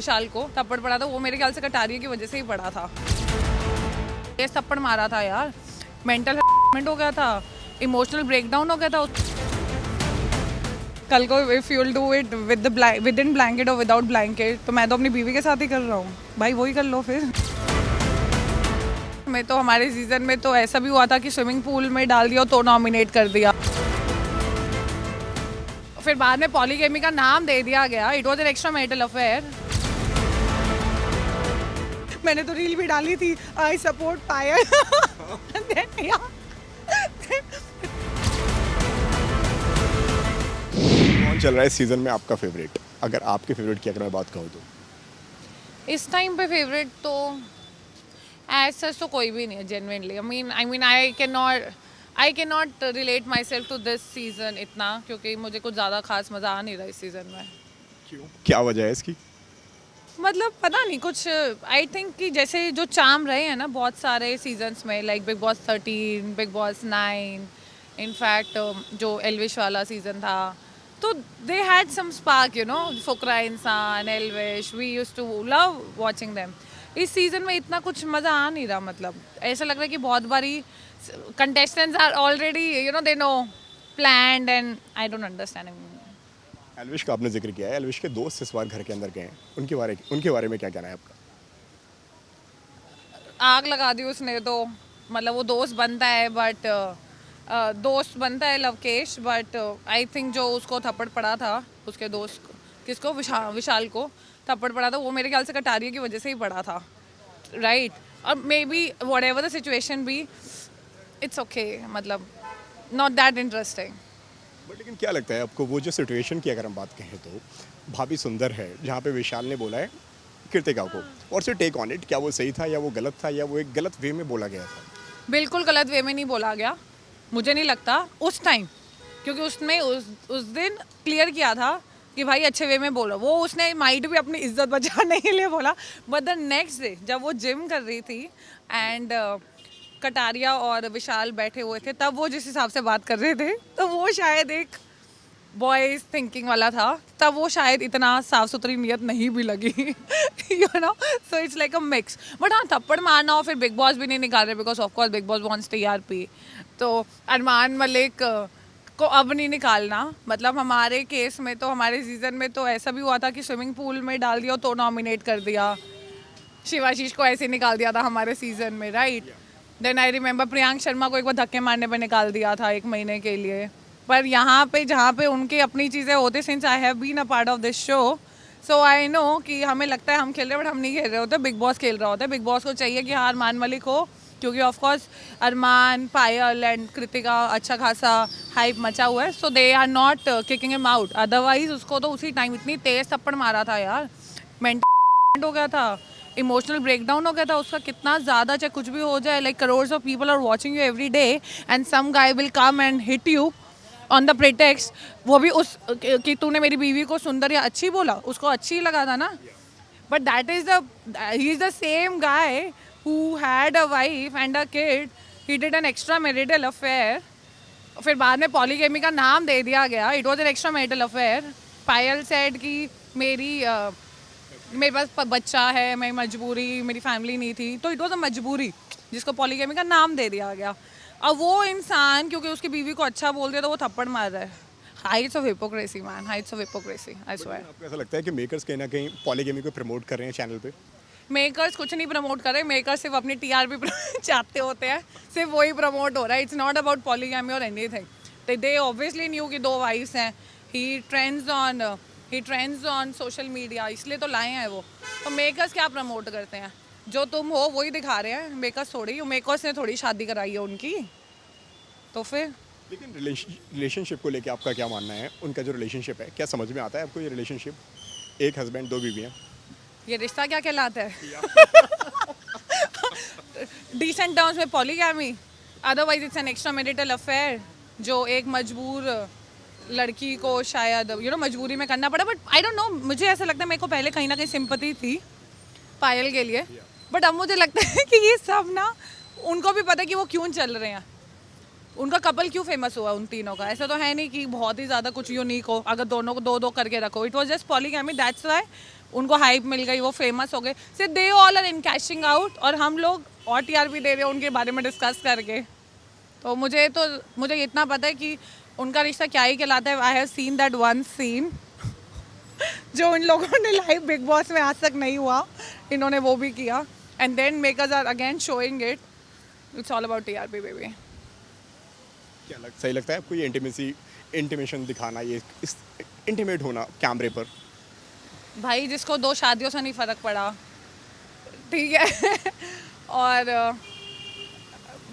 विशाल को थप्पड़ पड़ा था, वो मेरे ख्याल से कटारिया की वजह से ही पड़ा था। ये थप्पड़ मारा था यार, मेंटल हो गया था, इमोशनल ब्रेकडाउन हो गया था। कल को if you will do it with in blanket और विदाउट ब्लैंकेट, तो मैं तो अपनी बीवी के साथ ही कर रहा हूँ भाई, वही कर लो फिर। मैं तो हमारे सीजन में तो ऐसा भी हुआ था कि स्विमिंग पूल में डाल दिया तो नॉमिनेट कर दिया, फिर बाद में पॉलीगेमी का नाम दे दिया गया। It was an extra marital affair. मैंने तो रील भी डाली थी, आई सपोर्ट पायल। कौन चल रहा है इस सीजन में आपका फेवरेट? अगर आपके फेवरेट की अगर मैं बात कहूँ तो इस टाइम पे फेवरेट तो एज सच तो कोई भी नहीं है genuinely. I can not relate myself to this season इतना, क्योंकि मुझे कुछ ज़्यादा खास मज़ा आ नहीं रहा इस सीज़न में। क्यों, क्या वजह है इसकी? मतलब पता नहीं कुछ, आई थिंक कि जैसे जो चार्म रहे हैं ना बहुत सारे सीजन्स में, like Bigg Boss 13, Bigg Boss 9, in fact जो एलविश वाला सीज़न था, तो they had some spark, you know, फुकरा इंसान, Elvish, we used to love watching them. इस सीज़न में इतना कुछ मज़ा आ नहीं रहा, मतलब ऐसा लग रहा है कि बहुत बारी contestants are already, you know, they know planned and I don't understand. Elvish का आपने जिक्र किया है, एलविश के दोस्त इस बार घर के अंदर गए हैं, उनके बारे में क्या कहना है आपका? आग लगा दी उसने तो, मतलब वो दोस्त बनता है बट दोस्त बनता है लवकेश, बट आई थिंक जो उसको थप्पड़ पड़ा था उसके दोस्त को, किसको, विशाल को थप्पड़ पड़ा था, वो मेरे ख्याल से कटारिया की वजह से ही पड़ा था, राइट? और maybe whatever the situation be, it's okay, मतलब नॉट दैट इंटरेस्टिंग। बट लेकिन क्या लगता है आपको, वो जो सिचुएशन की अगर हम बात कहें तो भाभी सुंदर है, जहाँ पे विशाल ने बोला है कृतिका को, और से टेक ऑन इट, क्या वो सही था या वो गलत था, या वो एक गलत वे में बोला गया था? बिल्कुल गलत वे में नहीं बोला गया, मुझे नहीं लगता उस टाइम, क्योंकि उसने उस दिन क्लियर किया था कि भाई अच्छे वे में बोलो। वो उसने माइट भी अपनी इज्जत बचाने के लिए बोला, बट द नेक्स्ट डे जब वो जिम कर रही थी एंड कटारिया और विशाल बैठे हुए थे, तब वो जिस हिसाब से बात कर रहे थे, तो वो शायद एक बॉयज थिंकिंग वाला था, तब वो शायद इतना साफ सुथरी नियत नहीं भी लगी, you know, so it's like a mix. But हाँ, थप्पड़ मारना हो फिर बिग बॉस भी नहीं निकाल रहे, because of course big boss wants TRP, तो अरमान मलिक को अब नहीं निकालना। मतलब हमारे केस में तो, हमारे सीजन में तो ऐसा भी हुआ था कि स्विमिंग पूल में डाल दिया तो नॉमिनेट कर दिया, शिवाशीष को ऐसे निकाल दिया था हमारे सीजन में, right? Then I remember Priyank Sharma को एक बार धक्के मारने पे निकाल दिया था 1 महीने के लिए। पर यहाँ पे जहाँ पे उनके अपनी चीज़ें होती, since I have been a part of this show, so I know कि हमें लगता है हम खेल रहे हैं, बट हम नहीं खेल रहे होते, बिग बॉस खेल रहा होता है। बिग बॉस को चाहिए कि हाँ अरमान मलिक हो, क्योंकि ऑफकोर्स अरमान, पायल एंड कृतिका अच्छा खासा हाइप मचा हुआ है, so they are not kicking him out. Otherwise उसको तो उसी टाइम इतनी तेज थप्पड़ मारा था यार, मेंटल हो गया था, इमोशनल ब्रेकडाउन हो गया था उसका कितना ज़्यादा। चाहे कुछ भी हो जाए, like crores of people are watching you every day and some guy will come and hit you on the pretext, वो भी उस कि तूने मेरी बीवी को सुंदर या अच्छी बोला, उसको अच्छी लगा था ना, but that is he is the same guy who had a wife and a kid, he did an extra marital affair, फिर बाद में पॉलीगेमी का नाम दे दिया गया। It was an extra marital affair. Payal said कि मेरे पास बच्चा है, मैं मजबूरी, मेरी फैमिली नहीं थी, तो इट वॉज अ मजबूरी जिसको पॉलीगेमी का नाम दे दिया गया। अब वो इंसान क्योंकि उसकी बीवी को अच्छा बोल दिया तो वो थप्पड़ मार रहा है। Heights of hypocrisy man, Heights of hypocrisy, I swear. आपको ऐसा लगता है कि मेकर्स कहीं ना कहीं पॉलीगेमी को प्रमोट कर रहे हैं चैनल पे? मेकर्स कुछ नहीं प्रमोट कर रहे, मेकर्स सिर्फ अपनी टीआरपी चाहते होते हैं, सिर्फ वही प्रमोट हो रहा है। इट्स नॉट अबाउट पॉलीगैमी और एनीथिंग। दे ऑब्वियसली न्यू कि 2 वाइफ्स हैं। ही ट्रेंड्स ऑन सोशल मीडिया, इसलिए तो लाए हैं वो। तो मेकर्स क्या प्रमोट करते हैं, जो तुम हो वही दिखा रहे हैं। मेकर्स थोड़ी, मेकर्स ने थोड़ी शादी कराई है उनकी, तो फिर। लेकिन रिलेशनशिप को लेके आपका क्या मानना है? उनका जो रिलेशनशिप है, क्या समझ में आता है आपको ये रिलेशनशिप? एक हस्बैंड 2 बीवियाँ, ये रिश्ता क्या कहलाता है? डिसेंट टर्म्स में polygamy, otherwise it's an extra marital affair, जो एक मजबूर लड़की को शायद मजबूरी में करना पड़ा। बट आई डोंट नो, मुझे ऐसा लगता है, मेरे को पहले कहीं ना कहीं सिंपैथी थी पायल के लिए, बट अब मुझे लगता है कि ये सब ना, उनको भी पता है कि वो क्यों चल रहे हैं, उनका कपल क्यों फेमस हुआ उन तीनों का। ऐसा तो है नहीं कि बहुत ही ज़्यादा कुछ यूनिक हो, अगर दोनों को 2-2 करके रखो। It was just polygamy, that's why उनको हाइप मिल गई, वो फेमस हो गए, so they all are in cashing out, और हम लोग और टीआरपी दे रहे हैं उनके बारे में डिस्कस करके। तो मुझे इतना पता है कि उनका रिश्ता क्या ही कहलाता है। I have seen that one scene जो इन लोगों ने लाइव बिग बॉस में आज तक नहीं हुआ, इन्होंने वो भी किया, and then makers are again showing it. It's all about TRP baby. सही लगता है आपको ये इंटीमेशन दिखाना, ये इस इंटीमेट होना कैमरे पर? भाई जिसको 2 शादियों से नहीं फ़र्क पड़ा, ठीक है और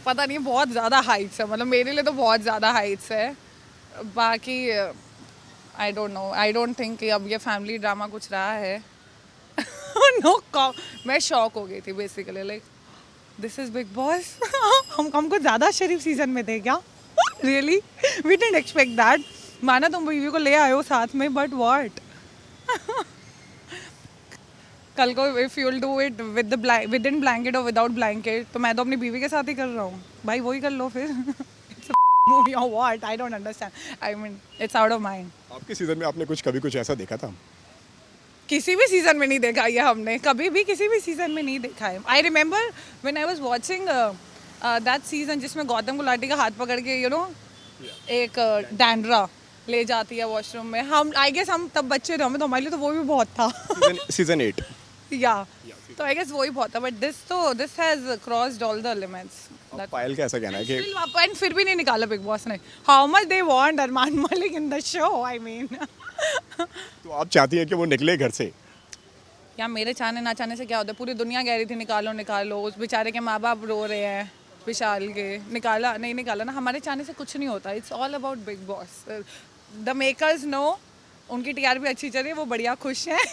पता नहीं बहुत ज़्यादा हाइट्स है, मतलब मेरे लिए तो बहुत ज़्यादा हाइट्स है। बाकी I don't know, I don't think कि अब ये फैमिली ड्रामा कुछ रहा है। नो मैं शॉक हो गई थी basically, like this is Bigg Boss. हमको ज़्यादा शरीफ सीजन में थे क्या? Really we didn't expect that. माना तुम बीवी को ले आए हो साथ में, बट व्हाट कल को if you will do it with in blanket और विदाउट ब्लैंकेट, तो मैं तो अपनी बीवी के साथ ही कर रहा हूँ भाई, वही कर लो फिर। मूवी और what, I don't understand, I mean it's out of mind. आपके सीजन में आपने कभी कुछ ऐसा देखा था? किसी भी सीजन में नहीं देखा ये हमने, कभी भी किसी भी सीजन में नहीं देखा है। I remember when I was watching that season जिसमें गौतम गुलाटी का हाथ पकड़ के एक डैंड्रा ले जाती है वॉशरूम में। हम आई गेस हम तब बच्चे थे, हमें तो हमारे लिए तो वो भी बहुत था। सीजन 8 या तो आई गेस वही बहुत था, but this has crossed all the limits. Payal का ऐसा कहना है कि एंड फिर भी नहीं निकाला बिग बॉस ने। How much they want Armaan Malik in the show, I mean. तो आप चाहती हैं कि वो निकले घर से? या मेरे चाहने ना चाहने से क्या होता है, पूरी दुनिया कह रही थी निकालो निकालो, उस बेचारे के माँ बाप रो रहे हैं विशाल के, निकाला नहीं निकाला ना, हमारे चाहने से कुछ नहीं होता। It's all about Bigg Boss. The makers know, उनकी टीआरपी अच्छी चल रही है, वो बढ़िया खुश हैं।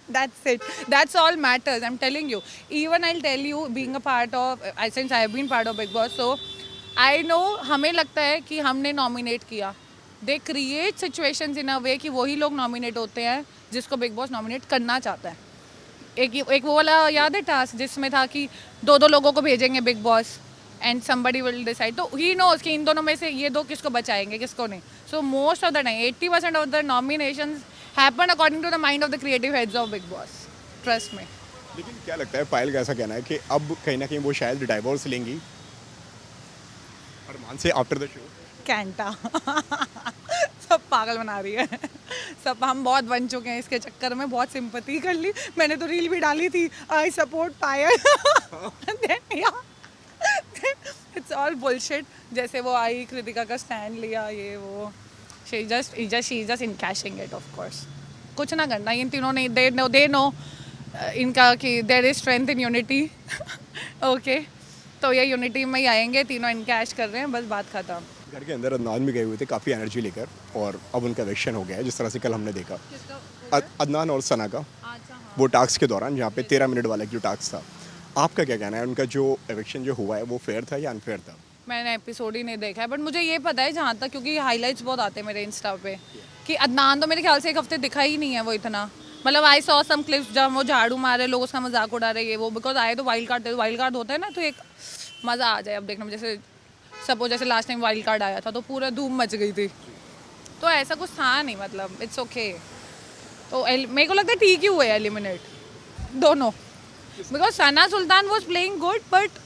That's it. That's all matters. I'm telling you. Even I'll tell you, being a part of, since I have been part of Big Boss, so I know हमें लगता है कि हमने नॉमिनेट किया। They create situations in a way कि वही लोग nominate होते हैं जिसको बिग बॉस नॉमिनेट करना चाहता है। एक वो वाला याद है टास्क जिसमें था कि 2 लोगों को भेजेंगे big boss and somebody will decide, तो he knows कि इन दोनों में से ये 2 किसको बचाएंगे किसको नहीं। So most of the time 80% of the nominations happen according to the mind of the creative heads of Big Boss. Trust me. लेकिन क्या लगता है, पायल का ऐसा कहना है कि अब कहीं ना कहीं वो शायद डाइवोर्स लेंगी अरमान से आफ्टर द शो? कैंटा सब पागल बना रही है। सब हम बहुत बन चुके हैं इसके चक्कर में, बहुत सिंपैथी कर ली। मैंने तो रील भी डाली थी, I support Payal. It's all bullshit. जैसे वो आई कृतिका का स्टैंड लिया, ये वो she just in caching it. Of course कुछ ना करना, इन तीनों ने दे नो इनका कि there is strength in unity. Okay, तो ये यूनिटी में ही आएंगे, तीनों इन कैश कर रहे हैं, बस बात खत्म। घर के अंदर अदनान भी गए हुए थे काफ़ी एनर्जी लेकर, और अब उनका इवेक्शन हो गया है जिस तरह से कल हमने देखा। अदनान और सना का वो टास्क के दौरान, जहाँ पे 13 मिनट वाला जो टास्क था, आपका क्या कहना है? उनका जो इवेक्शन जो हुआ है वो फेयर था या अनफेयर था? मैंने एपिसोड ही नहीं देखा है, बट मुझे ये पता है जहाँ तक, क्योंकि हाइलाइट्स बहुत आते हैं मेरे इंस्टा पे, कि अदनान तो मेरे ख्याल से 1 हफ्ते दिखा ही नहीं है वो इतना। मतलब आई सॉ सम क्लिप्स जब वो झाड़ू मारे, लोग उसका मजाक उड़ा रहे ये वो, बिकॉज आए तो वाइल्ड कार्ड होता है ना, तो एक मज़ा आ जाए अब देखने में। जैसे सपोज जैसे लास्ट टाइम वाइल्ड कार्ड आया था तो पूरा धूम मच गई थी, तो ऐसा कुछ था नहीं, मतलब इट्स ओके। तो मेरे को लगता है ठीक ही हुए एलिमिनेट दोनों, because Sana Sultan was playing good, but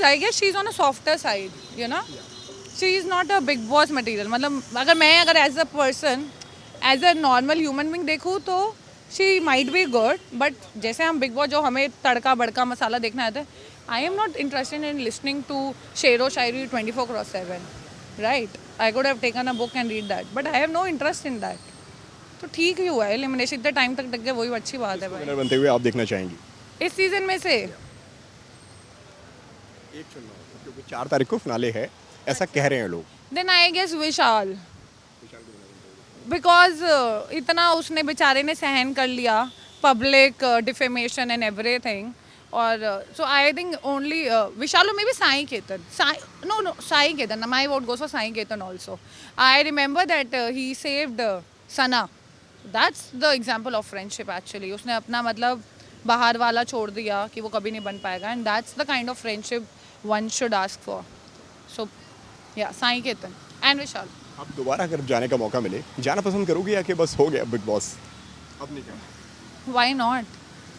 I guess she's on a softer side, you know. She is not a big boss material. मतलब अगर as a person, as a normal human being देखूँ तो she might be good, but जैसे हम big boss जो हमें तड़का बड़का मसाला देखना आता है, I am not interested in listening to शेरो शायरी 24/7, right? I could have taken a book and read that, but I have no interest in that. तो ठीक ही हुआ है एलिमिनेशन, इतने टाइम तक गए, वही अच्छी बात है भाई। विनर बनते हुए आप देखना चाहेंगी इस सीजन में से? एक चुनना होगा, क्योंकि 4 तारीख को फिनाले है, ऐसा कह रहे हैं लोग। Then I guess Vishal, because इतना उसने बेचारे ने सहन कर लिया, पब्लिक डिफेमेशन एंड एवरीथिंग, और सो आई थिंक ओनली विशाल, में भी साई केतन, साई केतन, माई vote goes for Sai Ketan also. I remember that he saved Sana, that's the example of friendship actually. उसने अपना मतलब बाहर वाला छोड़ दिया कि वो कभी नहीं बन पाएगा, and that's the kind of friendship one should ask for. So या साई केतन एंड विशाल। आप दोबारा अगर जाने का मौका मिले, जाना पसंद करोगे या कि बस हो गया बिग बॉस, अब नहीं करना। Why not?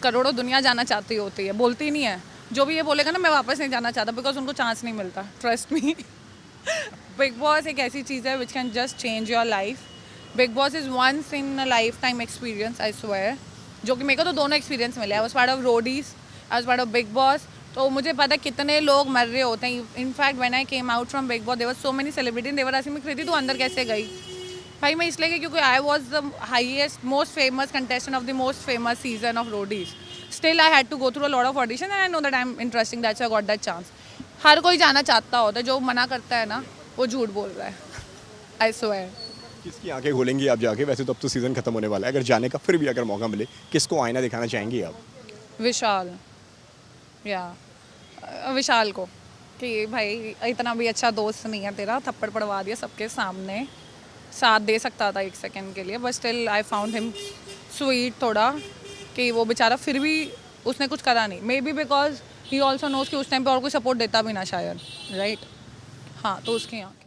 करोड़ों दुनिया जाना चाहती होती है, बोलती नहीं है। जो भी ये बोलेगा ना मैं वापस नहीं जाना चाहता, बिकॉज उनको चांस नहीं मिलता, ट्रस्ट मी। बिग बॉस एक ऐसी चीज़ है which can just change your life. Bigg Boss is once in a lifetime experience, I swear. जो कि मेरे को तो दोनों एक्सपीरियंस मिले। I was part of Roadies, I was part of Bigg Boss. तो मुझे पता कितने लोग मर रहे होते हैं। In fact when I came out from Bigg Boss there were so many celebrity, they were asking me Kriti तू अंदर कैसे गई? भाई मैं इसलिए गई क्योंकि I was the highest most famous contestant of the most famous season of Roadies. Still I had to go through a lot of audition and I know that I am interesting, that's I got that chance. हर कोई जाना चाहता होता है, जो मना करता है ना वो झूठ बोल रहा है, आई स्वेयर। किसकी आंखें खोलेंगी आप जाके? वैसे तो अब तो सीज़न खत्म होने वाला है, अगर जाने का फिर भी अगर मौका मिले, किसको आईना दिखाना चाहेंगी आप? विशाल, या विशाल को, कि भाई इतना भी अच्छा दोस्त नहीं है तेरा, थप्पड़ पड़वा दिया सबके सामने, साथ दे सकता था एक सेकंड के लिए, but still I found him sweet थोड़ा, कि वो बेचारा फिर भी उसने कुछ करा नहीं। Maybe because he also knows कि उस टाइम पे और कोई सपोर्ट देता भी ना शायद, राइट? हाँ, तो उसकी आँखें